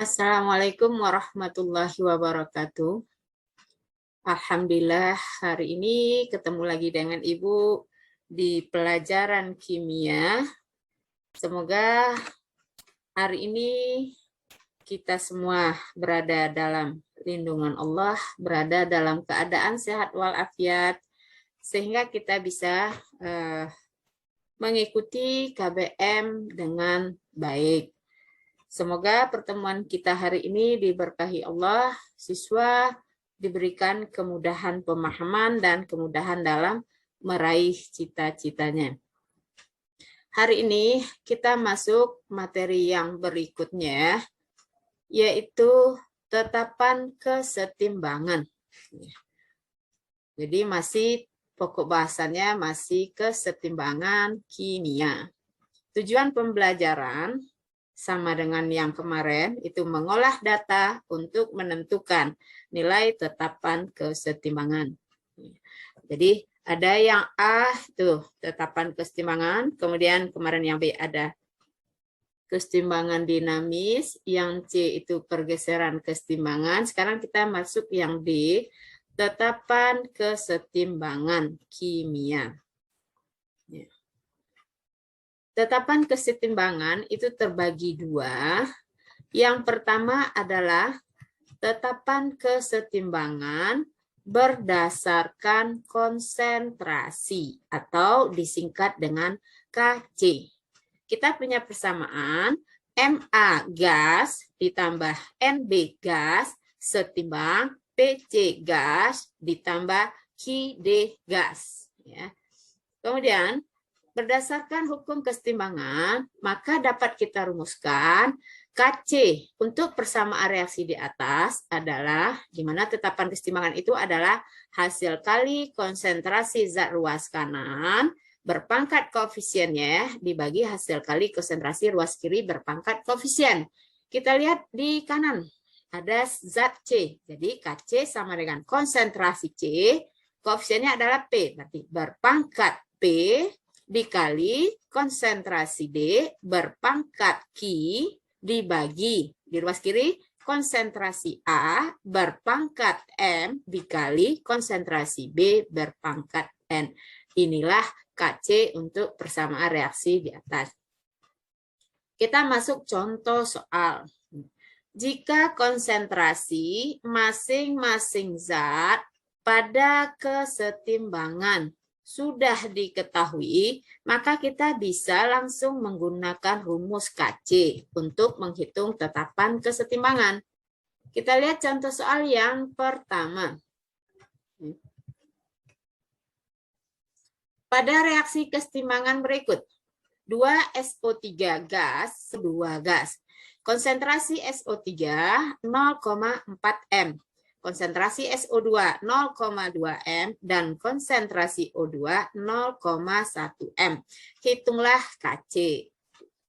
Assalamualaikum warahmatullahi wabarakatuh. Alhamdulillah hari ini ketemu lagi dengan Ibu di pelajaran kimia. Semoga hari ini kita semua berada dalam lindungan Allah, berada dalam keadaan sehat walafiat, sehingga kita bisa mengikuti KBM dengan baik. Semoga pertemuan kita hari ini diberkahi Allah, siswa diberikan kemudahan pemahaman dan kemudahan dalam meraih cita-citanya. Hari ini kita masuk materi yang berikutnya, yaitu tetapan kesetimbangan. Jadi masih pokok bahasannya masih kesetimbangan kimia. Tujuan pembelajaran sama dengan yang kemarin, itu mengolah data untuk menentukan nilai tetapan kesetimbangan. Jadi ada yang A itu tetapan kesetimbangan, kemudian kemarin yang B ada kesetimbangan dinamis, yang C itu pergeseran kesetimbangan. Sekarang kita masuk yang D, tetapan kesetimbangan kimia. Tetapan kesetimbangan itu terbagi dua. Yang pertama adalah tetapan kesetimbangan berdasarkan konsentrasi atau disingkat dengan KC. Kita punya persamaan Ma gas ditambah Nb gas setimbang Pc gas ditambah Qd gas. Ya. Kemudian berdasarkan hukum kesetimbangan, maka dapat kita rumuskan Kc untuk persamaan reaksi di atas adalah, di mana tetapan kesetimbangan itu adalah hasil kali konsentrasi zat ruas kanan berpangkat koefisiennya dibagi hasil kali konsentrasi ruas kiri berpangkat koefisien. Kita lihat di kanan, ada zat C. Jadi Kc sama dengan konsentrasi C, koefisiennya adalah P, berarti berpangkat P dikali konsentrasi D berpangkat Q dibagi di ruas kiri konsentrasi A berpangkat M dikali konsentrasi B berpangkat N. Inilah Kc untuk persamaan reaksi di atas. Kita masuk contoh soal. Jika konsentrasi masing-masing zat pada kesetimbangan sudah diketahui, maka kita bisa langsung menggunakan rumus Kc untuk menghitung tetapan kesetimbangan. Kita lihat contoh soal yang pertama. Pada reaksi kesetimbangan berikut, 2SO3 gas, 2 gas. Konsentrasi SO3 0,4 M. Konsentrasi SO2 0,2 M dan konsentrasi O2 0,1 M. Hitunglah Kc.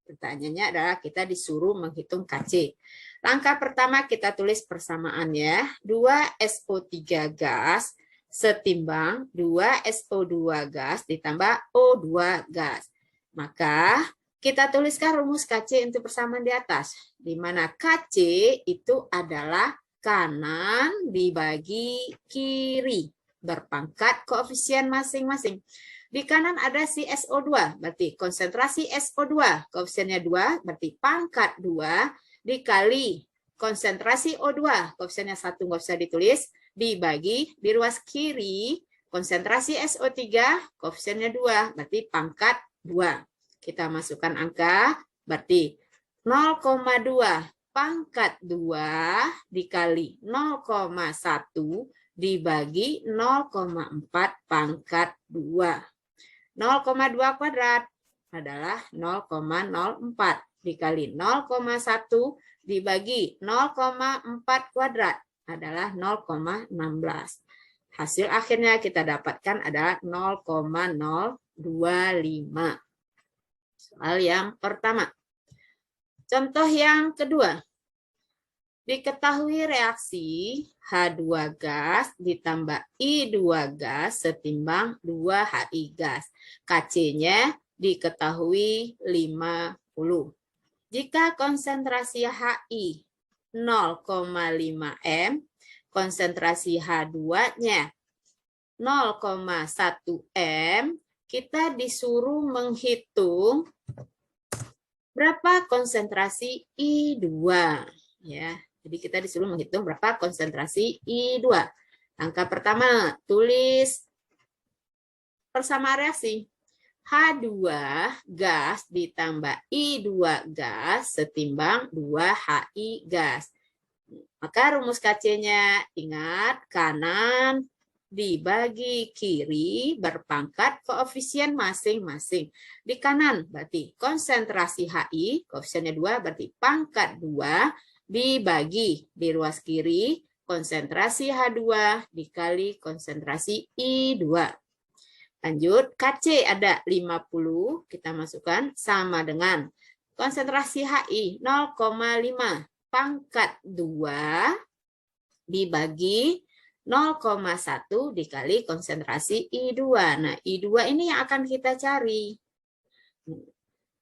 Pertanyaannya adalah kita disuruh menghitung Kc. Langkah pertama kita tulis persamaannya. 2SO3 gas setimbang 2SO2 gas ditambah O2 gas. Maka kita tuliskan rumus Kc untuk persamaan di atas. Di mana Kc itu adalah kanan dibagi kiri berpangkat koefisien masing-masing. Di kanan ada si SO2, berarti konsentrasi SO2, koefisiennya 2, berarti pangkat 2 dikali konsentrasi O2, koefisiennya 1 nggak usah ditulis, dibagi di ruas kiri konsentrasi SO3, koefisiennya 2, berarti pangkat 2. Kita masukkan angka, berarti 0,2 pangkat 2 dikali 0,1 dibagi 0,4 pangkat 2. 0,2 kuadrat adalah 0,04 dikali 0,1 dibagi 0,4 kuadrat adalah 0,16. Hasil akhirnya kita dapatkan adalah 0,025. Soal yang pertama. Contoh yang kedua. Diketahui reaksi H2 gas ditambah I2 gas setimbang 2 HI gas. Kc-nya diketahui 50. Jika konsentrasi HI 0,5 M, konsentrasi H2-nya 0,1 M, kita disuruh menghitung berapa konsentrasi I2 ya. Jadi kita disuruh menghitung berapa konsentrasi I2. Langkah pertama, tulis persamaan reaksi. H2 gas ditambah I2 gas setimbang 2HI gas. Maka rumus KC-nya ingat kanan dibagi kiri berpangkat koefisien masing-masing. Di kanan berarti konsentrasi HI, koefisiennya 2 berarti pangkat 2 dibagi di ruas kiri konsentrasi H2 dikali konsentrasi I2. Lanjut, KC ada 50, kita masukkan sama dengan konsentrasi HI 0,5 pangkat 2 dibagi 0,1 dikali konsentrasi I2. Nah, I2 ini yang akan kita cari.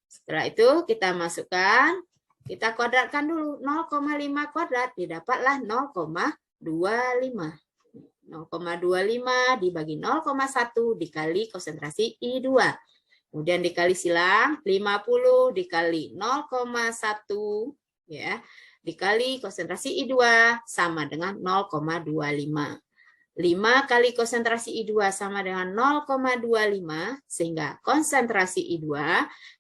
Setelah itu kita masukkan, kita kuadratkan dulu. 0,5 kuadrat didapatlah 0,25. 0,25 dibagi 0,1 dikali konsentrasi I2. Kemudian dikali silang, 50 dikali 0,1 ya. Dikali konsentrasi I2 sama dengan 0,25. 5 kali konsentrasi I2 sama dengan 0,25, sehingga konsentrasi I2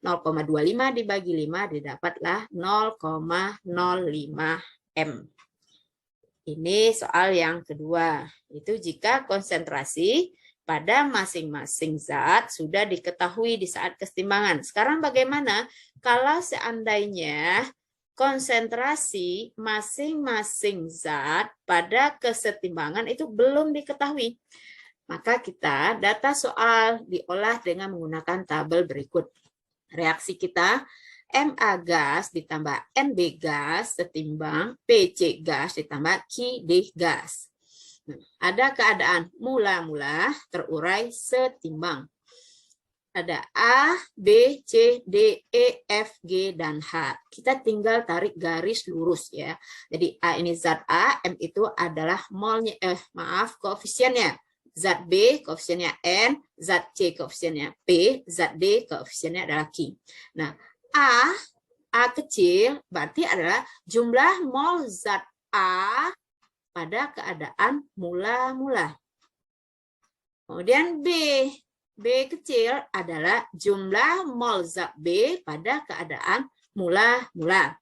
0,25 dibagi 5 didapatlah 0,05 M. Ini soal yang kedua. Itu jika konsentrasi pada masing-masing zat sudah diketahui di saat kesetimbangan. Sekarang bagaimana kalau seandainya konsentrasi masing-masing zat pada kesetimbangan itu belum diketahui? Maka kita data soal diolah dengan menggunakan tabel berikut. Reaksi kita Ma gas ditambah Nb gas setimbang Pc gas ditambaq D gas. Nah, ada keadaan mula-mula terurai setimbang. Ada A, B, C, D, E, F, G, dan H. Kita tinggal tarik garis lurus ya. Jadi A ini zat A, M itu adalah molnya, koefisiennya. Zat B koefisiennya N, zat C koefisiennya P, zat D koefisiennya adalah Q. Nah, A kecil berarti adalah jumlah mol zat A pada keadaan mula-mula. Kemudian B kecil adalah jumlah mol zat B pada keadaan mula-mula.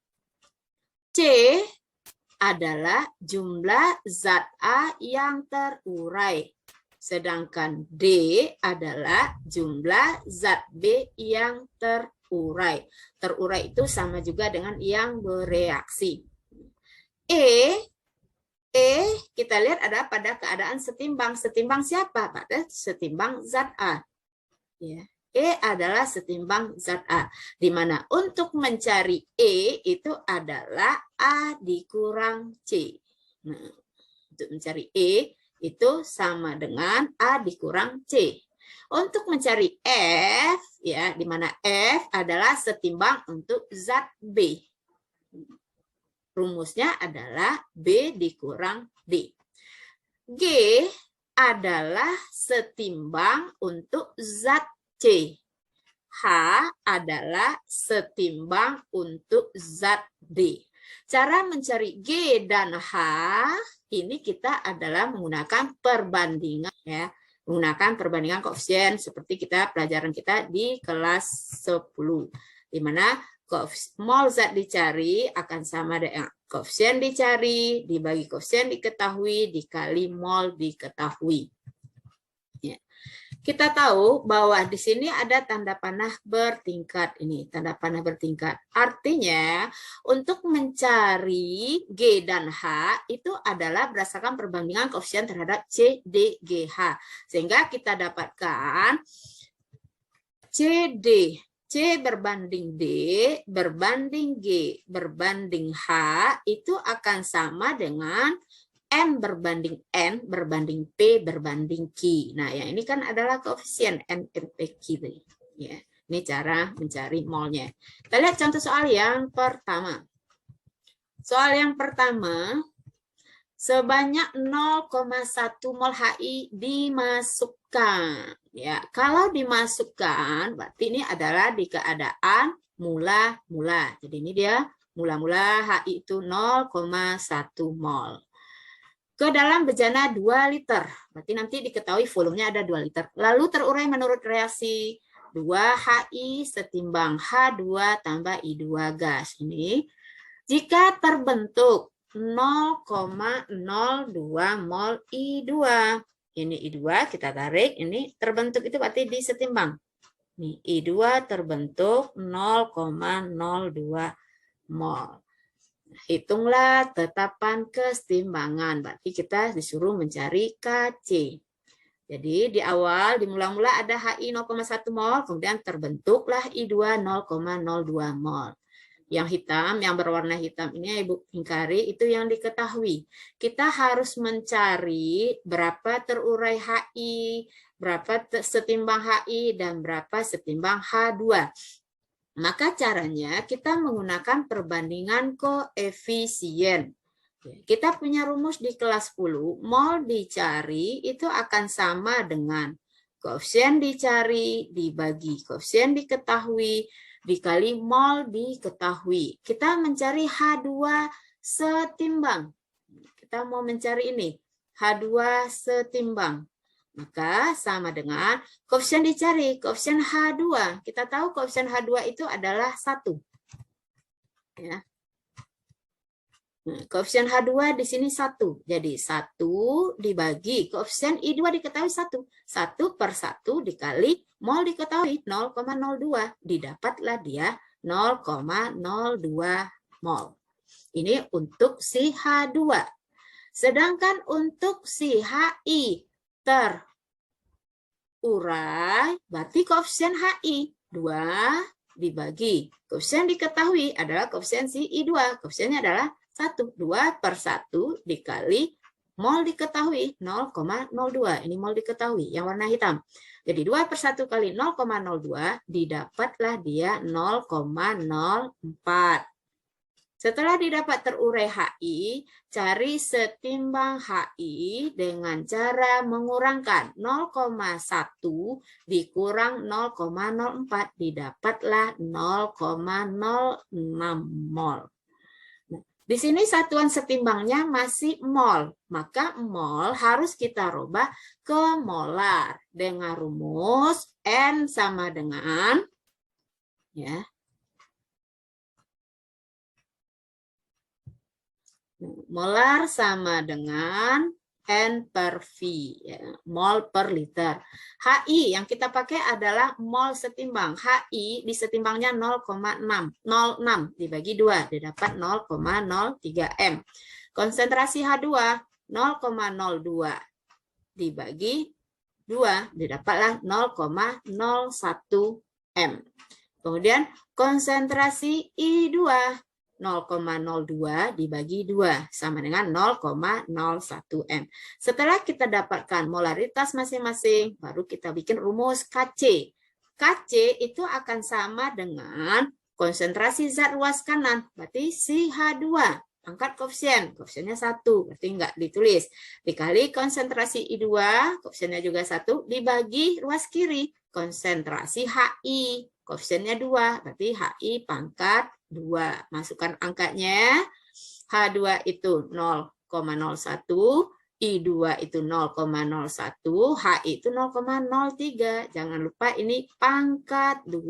C adalah jumlah zat A yang terurai. Sedangkan D adalah jumlah zat B yang terurai. Terurai itu sama juga dengan yang bereaksi. E kita lihat ada pada keadaan setimbang. Setimbang siapa? Pada setimbang zat A. Ya. E adalah setimbang zat A. Di mana untuk mencari E itu adalah A dikurang C. Nah, untuk mencari E itu sama dengan A dikurang C. Untuk mencari F, ya, di mana F adalah setimbang untuk zat B. Rumusnya adalah B dikurang D. G adalah setimbang untuk zat C. H adalah setimbang untuk zat D. Cara mencari G dan H ini kita adalah menggunakan perbandingan ya. Menggunakan perbandingan koefisien seperti pelajaran kita di kelas 10. Di mana mol zat dicari akan sama dengan koefisien dicari dibagi koefisien diketahui dikali mol diketahui. Ya. Kita tahu bahwa di sini ada tanda panah bertingkat ini, tanda panah bertingkat. Artinya untuk mencari G dan H itu adalah berdasarkan perbandingan koefisien terhadap C, D, G, H. Sehingga kita dapatkan C berbanding D berbanding G berbanding H itu akan sama dengan M berbanding N berbanding P berbanding Q. Nah, yang ini kan adalah koefisien N, P, Q. Ya, ini cara mencari molnya. Kita lihat contoh soal yang pertama. Soal yang pertama, sebanyak 0,1 mol HI dimasukkan. Ya, kalau dimasukkan, berarti ini adalah di keadaan mula-mula. Jadi ini dia mula-mula HI itu 0,1 mol. Ke dalam bejana 2 liter. Berarti nanti diketahui volumenya ada 2 liter. Lalu terurai menurut reaksi 2HI setimbang H2 tambah I2 gas. Ini jika terbentuk 0,02 mol I2. Ini I2 kita tarik, ini terbentuk itu berarti disetimbang. Nih, I2 terbentuk 0,02 mol. Hitunglah tetapan kesetimbangan. Berarti kita disuruh mencari KC. Jadi di awal, di mula-mula ada HI 0,1 mol, kemudian terbentuklah I2 0,02 mol. Yang hitam, yang berwarna hitam ini Ibu ingkari, itu yang diketahui. Kita harus mencari berapa terurai HI, berapa setimbang HI, dan berapa setimbang H2. Maka caranya kita menggunakan perbandingan koefisien. Kita punya rumus di kelas 10, mol dicari itu akan sama dengan koefisien dicari dibagi koefisien diketahui dikali mol diketahui. Kita mencari H2 setimbang. Kita mau mencari ini, H2 setimbang. Maka sama dengan koefisien dicari, koefisien H2. Kita tahu koefisien H2 itu adalah 1. Ya. Nah, koefisien H2 di sini 1. Jadi 1 dibagi koefisien I2 diketahui 1. 1 per 1 dikali mol diketahui 0,02. Didapatlah dia 0,02 mol. Ini untuk si H2. Sedangkan untuk si HI terurai, berarti koefisien HI 2 dibagi koefisien diketahui adalah koefisien si I2. Koefisiennya adalah 1. 2 per 1 dikali mol diketahui 0,02. Ini mol diketahui yang warna hitam. Jadi 2 per 1 kali 0,02 didapatlah dia 0,04. Setelah didapat terurai HI, cari setimbang HI dengan cara mengurangkan 0,1 dikurang 0,04, didapatlah 0,06 mol. Nah, di sini satuan setimbangnya masih mol, maka mol harus kita rubah ke molar dengan rumus N sama dengan ya. Molar sama dengan N per V, ya, mol per liter. HI yang kita pakai adalah mol setimbang. HI di setimbangnya 0,06 dibagi 2, didapat 0,03 M. Konsentrasi H2 0,02 dibagi 2, didapatlah 0,01 M. Kemudian konsentrasi I2 0,02 dibagi 2 sama dengan 0,01 M. Setelah kita dapatkan molaritas masing-masing, baru kita bikin rumus KC. KC itu akan sama dengan konsentrasi zat ruas kanan, berarti si H2. Angkat koefisien, koefisiennya 1, berarti enggak ditulis. Dikali konsentrasi I2, koefisiennya juga 1, dibagi ruas kiri, konsentrasi HI. Koefisiennya 2, berarti HI pangkat 2. Masukkan angkanya. H2 itu 0,01, I2 itu 0,01, HI itu 0,03. Jangan lupa ini pangkat 2.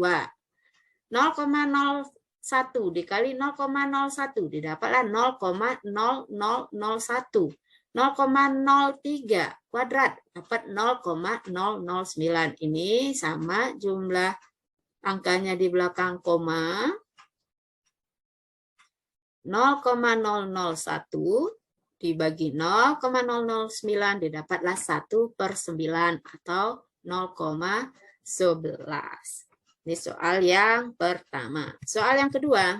0,01 dikali 0,01 didapatlah 0,0001. 0,03 kuadrat dapat 0,009. Ini sama jumlah angkanya di belakang koma. 0,001 dibagi 0,009 didapatlah 1/9 atau 0,11. Ini soal yang pertama. Soal yang kedua.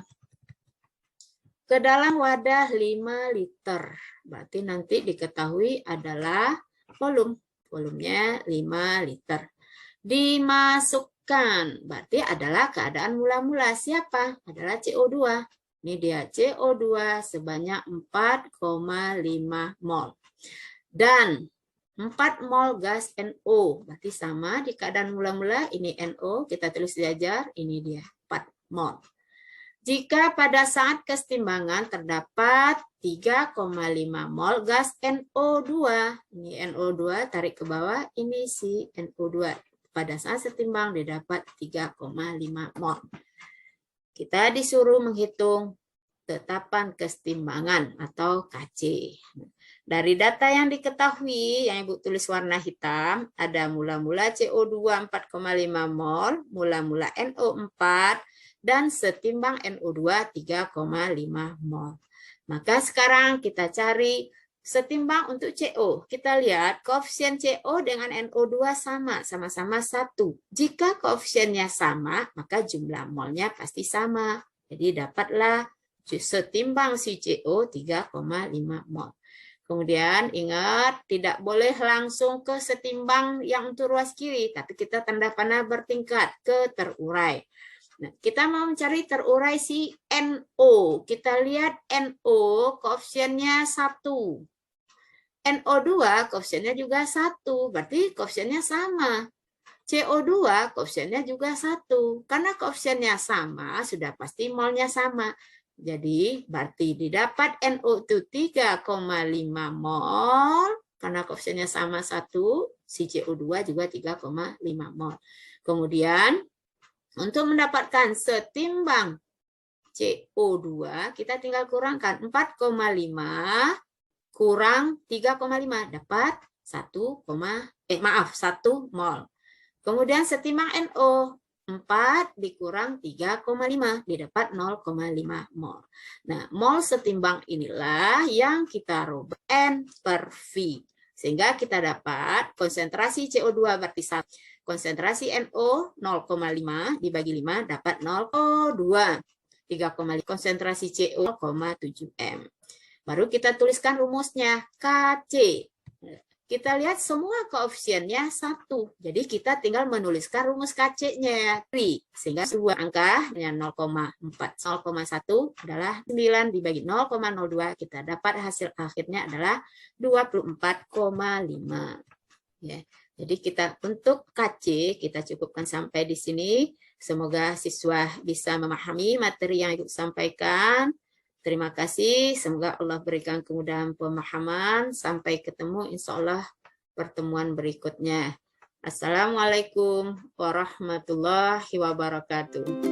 Ke dalam wadah 5 liter. Berarti nanti diketahui adalah volume. Volumenya 5 liter. Dimasukkan. Berarti adalah keadaan mula-mula. Siapa? Adalah CO2. Ini dia CO2 sebanyak 4,5 mol. Dan 4 mol gas NO. Berarti sama di keadaan mula-mula ini NO, kita tulis diajar, ini dia 4 mol. Jika pada saat kesetimbangan terdapat 3,5 mol gas NO2. Ini NO2 tarik ke bawah, ini si NO2. Pada saat setimbang didapat 3,5 mol. Kita disuruh menghitung tetapan kesetimbangan atau KC. Dari data yang diketahui, yang Ibu tulis warna hitam, ada mula-mula CO2 4,5 mol, mula-mula NO4, dan setimbang NO2 3,5 mol. Maka sekarang kita cari setimbang untuk CO. Kita lihat koefisien CO dengan NO2 sama-sama 1. Jika koefisiennya sama, maka jumlah molnya pasti sama. Jadi dapatlah setimbang si CO 3,5 mol. Kemudian ingat, tidak boleh langsung ke setimbang yang untuk ruas kiri, tapi kita tanda panah bertingkat ke terurai. Nah, kita mau mencari terurai si NO. Kita lihat NO koefisiennya 1. NO2 koefisiennya juga 1, berarti koefisiennya sama. CO2 koefisiennya juga 1. Karena koefisiennya sama, sudah pasti molnya sama. Jadi berarti didapat NO itu 3,5 mol. Karena koefisiennya sama 1, si CO2 juga 3,5 mol. Kemudian untuk mendapatkan setimbang CO2, kita tinggal kurangkan 4,5 kurang 3,5 dapat 1 mol. Kemudian setimbang NO 4 dikurang 3,5 didapat 0,5 mol. Nah, mol setimbang inilah yang kita rubah N per V. Sehingga kita dapat konsentrasi CO2 berarti 1. Konsentrasi NO 0,5 dibagi 5 dapat 0,2. 3,5 konsentrasi CO 0,7 M. Baru kita tuliskan rumusnya KC. Kita lihat semua koefisiennya 1. Jadi kita tinggal menuliskan rumus KC-nya. Sehingga sebuah angka dengan 0,4. 0,1 adalah 9 dibagi 0,02. Kita dapat hasil akhirnya adalah 24,5. Ya. Jadi kita untuk KC kita cukupkan sampai di sini. Semoga siswa bisa memahami materi yang Ibu sampaikan. Terima kasih. Semoga Allah berikan kemudahan pemahaman. Sampai ketemu insya Allah pertemuan berikutnya. Assalamualaikum warahmatullahi wabarakatuh.